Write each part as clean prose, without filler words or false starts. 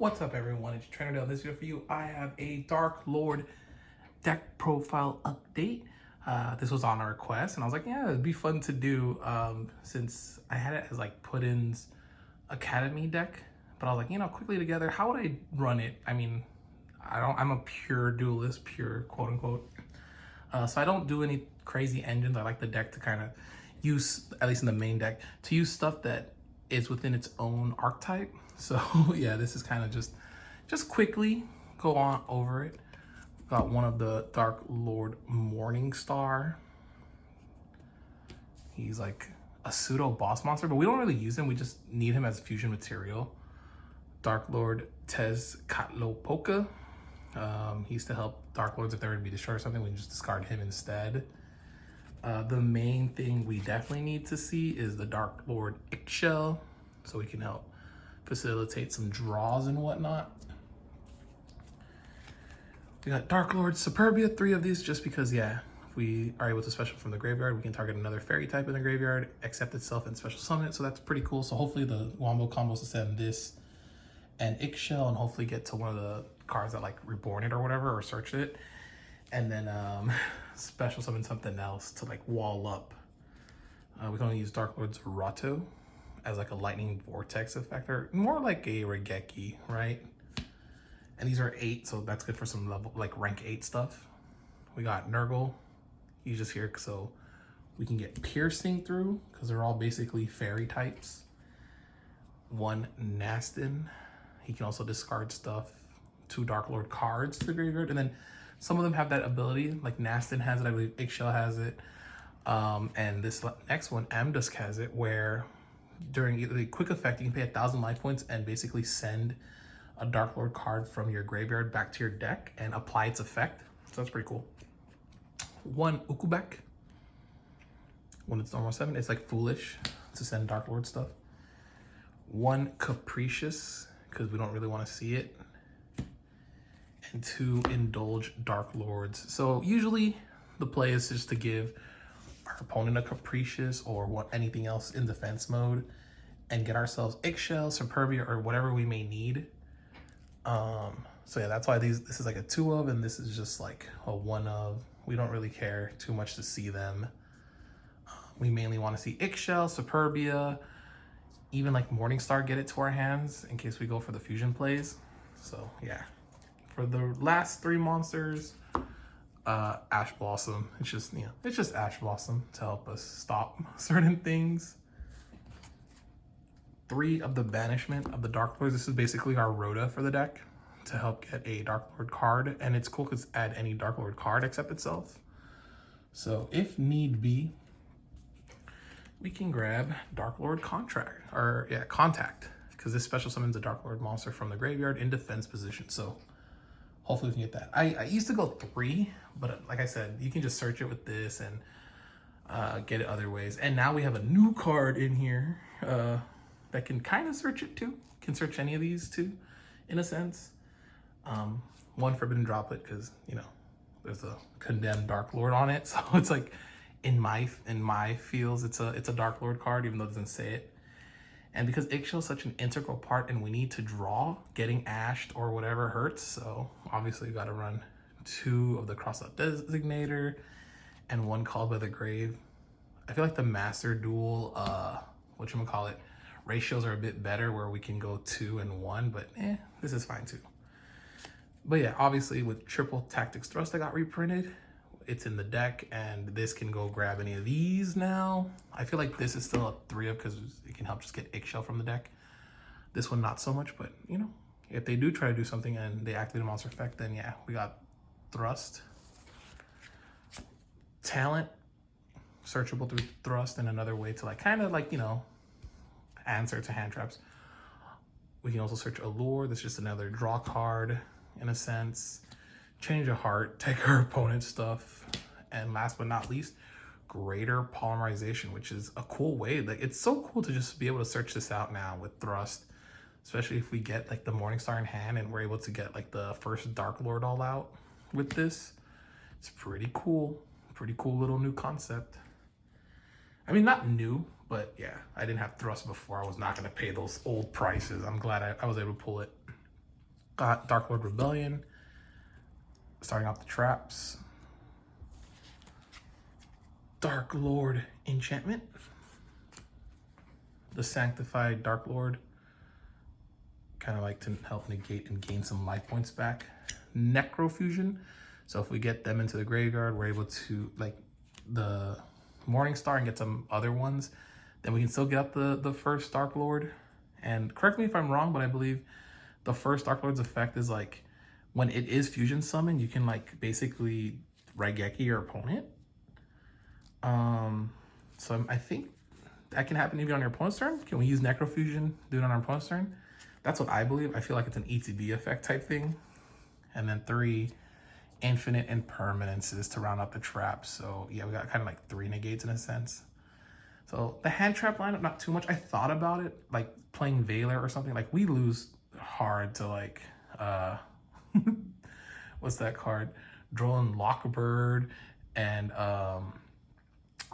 What's up, everyone? It's Trainer. In this video for you, I have a Darklord deck profile update. This was on a request, and I was like, yeah, it'd be fun to do since I had it as like Puddin's Academy deck. But I was like, quickly together, how would I run it? I mean, I'm a pure duelist, pure quote unquote. So I don't do any crazy engines. I like the deck to kind of use, at least in the main deck, to use stuff that is within its own archetype. So yeah, this is kind of just quickly go on over it. Got one of the Darklord Morningstar. He's like a pseudo boss monster, but we don't really use him. We just need him as fusion material. Darklord Tezcatlipoca. He used to help Darklords if they were to be destroyed or something. We can just discard him instead. The main thing we definitely need to see is the Darklord Yugioh, so we can help facilitate some draws and whatnot. We got Darklord Superbia, 3 of these, just because, yeah, if we are able to special from the graveyard, we can target another fairy type in the graveyard, accept itself, and special summon it, so that's pretty cool. So hopefully the wombo combos to send this and Yugioh, and hopefully get to one of the cards that like reborn it or whatever, or search it, and then special summon something else to like wall up. We can only use Darklord's Rato as like a lightning vortex effector, more like a Regeki, right? And these are 8, so that's good for some level like rank 8 stuff. We got Nurgle. He's just here so we can get piercing through, because they're all basically fairy types. 1 Nastin. He can also discard stuff. 2 Darklord cards to the graveyard, and then some of them have that ability, like Nastin has it, I believe Yugioh has it, and this next one, Amdusk, has it, where during the quick effect, you can pay 1,000 life points and basically send a Darklord card from your graveyard back to your deck and apply its effect. So that's pretty cool. 1 Ukubek. When it's normal 7, it's like foolish to send Darklord stuff. 1 Capricious, because we don't really want to see it. And 2 Indulge Darklords. So usually the play is just to give our opponent a Capricious or anything else in defense mode and get ourselves Yugioh, Superbia, or whatever we may need. So yeah, that's why this is like a 2 of, and this is just like a 1 of. We don't really care too much to see them. We mainly want to see Yugioh, Superbia, even like Morningstar get it to our hands in case we go for the fusion plays. So yeah, for the last 3 monsters, Ash Blossom. It's just Ash Blossom to help us stop certain things. 3 of the Banishment of the Darklords. This is basically our Rhoda for the deck to help get a Darklord card, and it's cool because add any Darklord card except itself. So if need be, we can grab Darklord Contact, because this special summons a Darklord monster from the graveyard in defense position. So hopefully we can get that. I used to go 3, but like I said, you can just search it with this and get it other ways. And now we have a new card in here that can kind of search it too. Can search any of these too, in a sense. 1 Forbidden Droplet, because there's a condemned Darklord on it, so it's like in my feels it's a Darklord card, even though it doesn't say it. And because Yugioh is such an integral part and we need to draw, getting ashed or whatever hurts, so obviously you got to run 2 of the Crossout Designator and 1 Called by the Grave. I feel like the Master Duel whatchamacallit ratios are a bit better, where we can go 2 and 1, but this is fine too. But yeah, obviously with Triple Tactics Thrust that got reprinted, it's in the deck, and this can go grab any of these now. I feel like this is still a 3 of, because it can help just get Yugioh from the deck. This one not so much, but if they do try to do something and they activate a monster effect, then yeah, we got Thrust. Talent, searchable through Thrust, and another way to kind of answer to hand traps. We can also search Allure. That's just another draw card in a sense. Change of Heart, take our opponent's stuff. And last but not least, Greater Polymerization, which is a cool way. Like, it's so cool to just be able to search this out now with Thrust, especially if we get like the Morningstar in hand and we're able to get like the first Darklord all out with this. It's pretty cool little new concept. I mean, not new, but yeah, I didn't have Thrust before. I was not going to pay those old prices. I'm glad I was able to pull it. Got Darklord Rebellion, starting off the traps. Darklord Enchantment, the Sanctified Darklord, kind of like to help negate and gain some life points back. Necrofusion, so if we get them into the graveyard, we're able to, like the Morning Star and get some other ones, then we can still get up the first Darklord. And correct me if I'm wrong, but I believe the first Darklord's effect is like when it is fusion summoned, you can like basically Raigeki your opponent. So I think that can happen even on your opponent's turn. Can we use Necrofusion, do it on our opponent's turn? That's what I believe. I feel like it's an ETB effect type thing. And then 3 infinite impermanences to round out the trap. So yeah, we got kind of like 3 negates in a sense. So the hand trap lineup, not too much. I thought about it, like playing Veiler or something. Like we lose hard to like, what's that card? Droll Lockbird and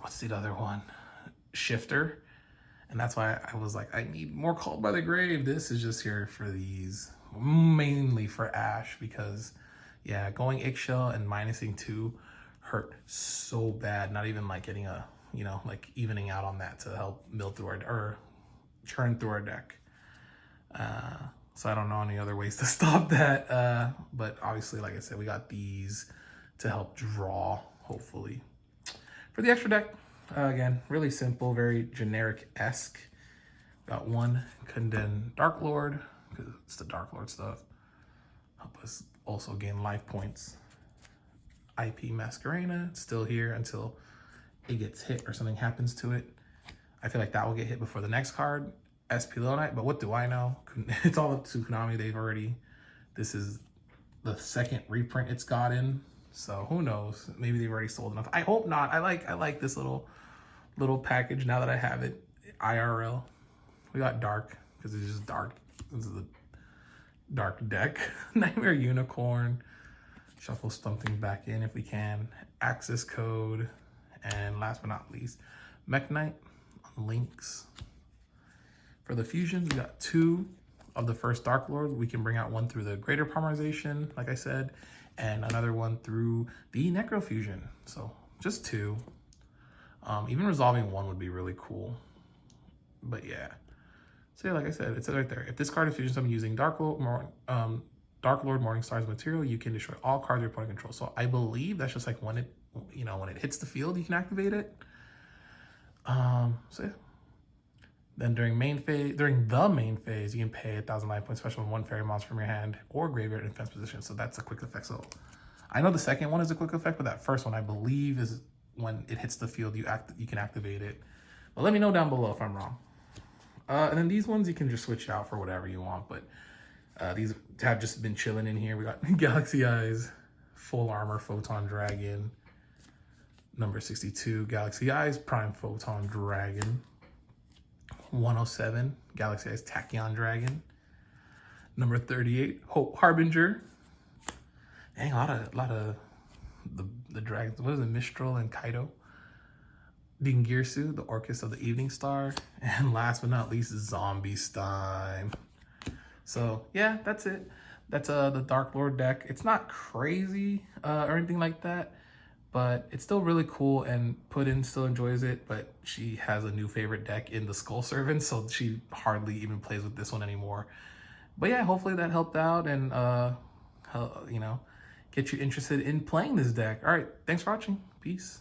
what's the other one? Shifter. And that's why I was like, I need more Called by the Grave. This is just here for these, mainly for Ash, because yeah, going Eggshell and minusing 2 hurt so bad. Not even like getting a, you know, like evening out on that to help build through our, or churn through our deck. So I don't know any other ways to stop that. But obviously, like I said, we got these to help draw, hopefully. For the extra deck, again, really simple, very generic-esque. Got 1 Condemned Darklord, because it's the Darklord stuff. Help us also gain life points. IP Masquerena, it's still here until it gets hit or something happens to it. I feel like that will get hit before the next card. SP Little Knight, but what do I know? It's all up to Konami. They've already, this is the 2nd reprint it's gotten. So who knows? Maybe they've already sold enough. I hope not. I like this little package now that I have it IRL. We got Dark because it's just dark. This is the dark deck. Nightmare Unicorn. Shuffle something back in if we can. Access Code. And last but not least, Mech Knight on links. For the fusions, we got 2 of the first Darklord. We can bring out 1 through the Greater Polymerization, like I said, and another one through the Necrofusion. So just 2. Even resolving 1 would be really cool. But yeah. So yeah, like I said, it says right there, if this card is fusion summoned using Darklord Morningstar's material, you can destroy all cards your opponent controls. So I believe that's just like when it, you know, when it hits the field, you can activate it. So yeah. Then during the main phase, you can pay 1,000 life points special on 1 fairy monster from your hand or graveyard in defense position. So that's a quick effect. So I know the second one is a quick effect, but that first one I believe is when it hits the field, you can activate it. But let me know down below if I'm wrong. And then these ones you can just switch out for whatever you want. But these have just been chilling in here. We got Galaxy Eyes, Full Armor Photon Dragon, number 62, Galaxy Eyes Prime Photon Dragon. 107, Galaxy Eyes Tachyon Dragon. Number 38, Hope Harbinger. Dang, a lot of the dragons. What is it? Mistral and Kaido. Dingirsu, the Orcus of the Evening Star. And last but not least, Zombie Stein. So yeah, that's it. That's the Darklord deck. It's not crazy or anything like that, but it's still really cool, and Puddin still enjoys it, but she has a new favorite deck in the Skull Servant, so she hardly even plays with this one anymore. But yeah, hopefully that helped out and, you know, get you interested in playing this deck. All right, thanks for watching. Peace.